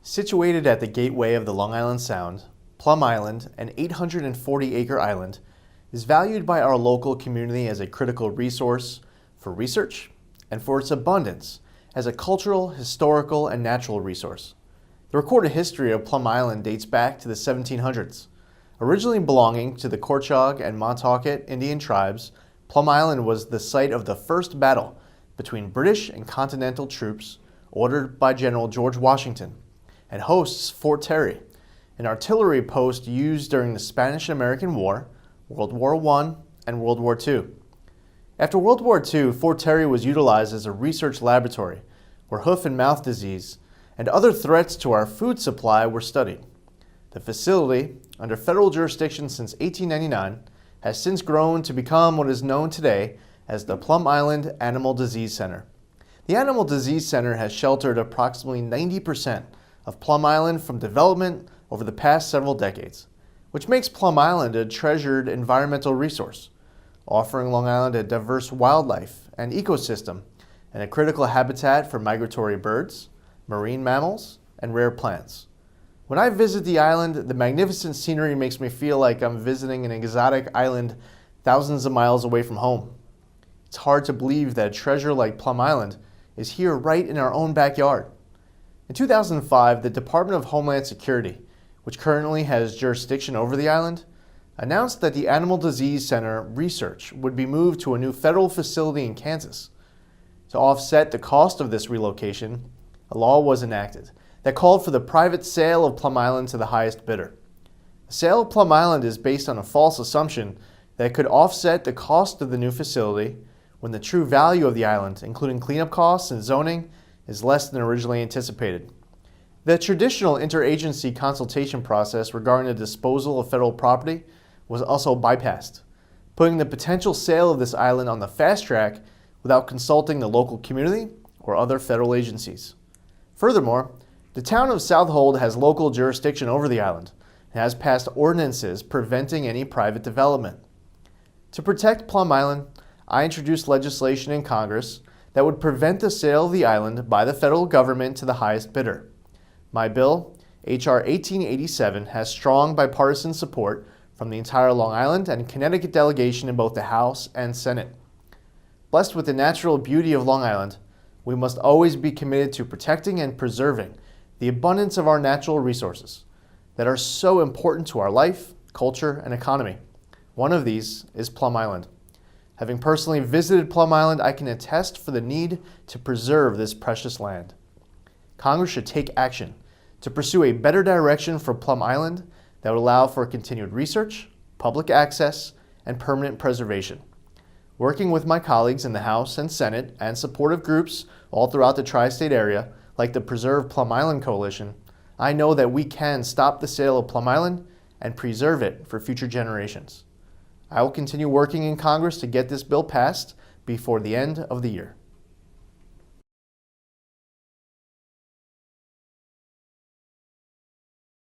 Situated at the gateway of the Long Island Sound, Plum Island, an 840-acre island, is valued by our local community as a critical resource for research and for its abundance as a cultural, historical, and natural resource. The recorded history of Plum Island dates back to the 1700s. Originally belonging to the Korchog and Montaukett Indian tribes, Plum Island was the site of the first battle between British and Continental troops ordered by General George Washington, and hosts Fort Terry, an artillery post used during the Spanish-American War, World War I, and World War II. After World War II, Fort Terry was utilized as a research laboratory where hoof and mouth disease and other threats to our food supply were studied. The facility, under federal jurisdiction since 1899, has since grown to become what is known today as the Plum Island Animal Disease Center. The Animal Disease Center has sheltered approximately 90% of Plum Island from development over the past several decades, which makes Plum Island a treasured environmental resource, offering Long Island a diverse wildlife and ecosystem and a critical habitat for migratory birds, marine mammals, and rare plants. When I visit the island, the magnificent scenery makes me feel like I'm visiting an exotic island thousands of miles away from home. It's hard to believe that a treasure like Plum Island is here right in our own backyard. In 2005, the Department of Homeland Security, which currently has jurisdiction over the island, announced that the Animal Disease Center research would be moved to a new federal facility in Kansas. To offset the cost of this relocation, a law was enacted that called for the private sale of Plum Island to the highest bidder. The sale of Plum Island is based on a false assumption that it could offset the cost of the new facility when the true value of the island, including cleanup costs and zoning, is less than originally anticipated. The traditional interagency consultation process regarding the disposal of federal property was also bypassed, putting the potential sale of this island on the fast track without consulting the local community or other federal agencies. Furthermore, the town of Southold has local jurisdiction over the island and has passed ordinances preventing any private development. To protect Plum Island, I introduced legislation in Congress that would prevent the sale of the island by the federal government to the highest bidder. My bill, H.R. 1887, has strong bipartisan support from the entire Long Island and Connecticut delegation in both the House and Senate. Blessed with the natural beauty of Long Island, we must always be committed to protecting and preserving the abundance of our natural resources that are so important to our life, culture, and economy. One of these is Plum Island. Having personally visited Plum Island, I can attest for the need to preserve this precious land. Congress should take action to pursue a better direction for Plum Island that would allow for continued research, public access, and permanent preservation. Working with my colleagues in the House and Senate and supportive groups all throughout the tri-state area, like the Preserve Plum Island Coalition, I know that we can stop the sale of Plum Island and preserve it for future generations. I will continue working in Congress to get this bill passed before the end of the year.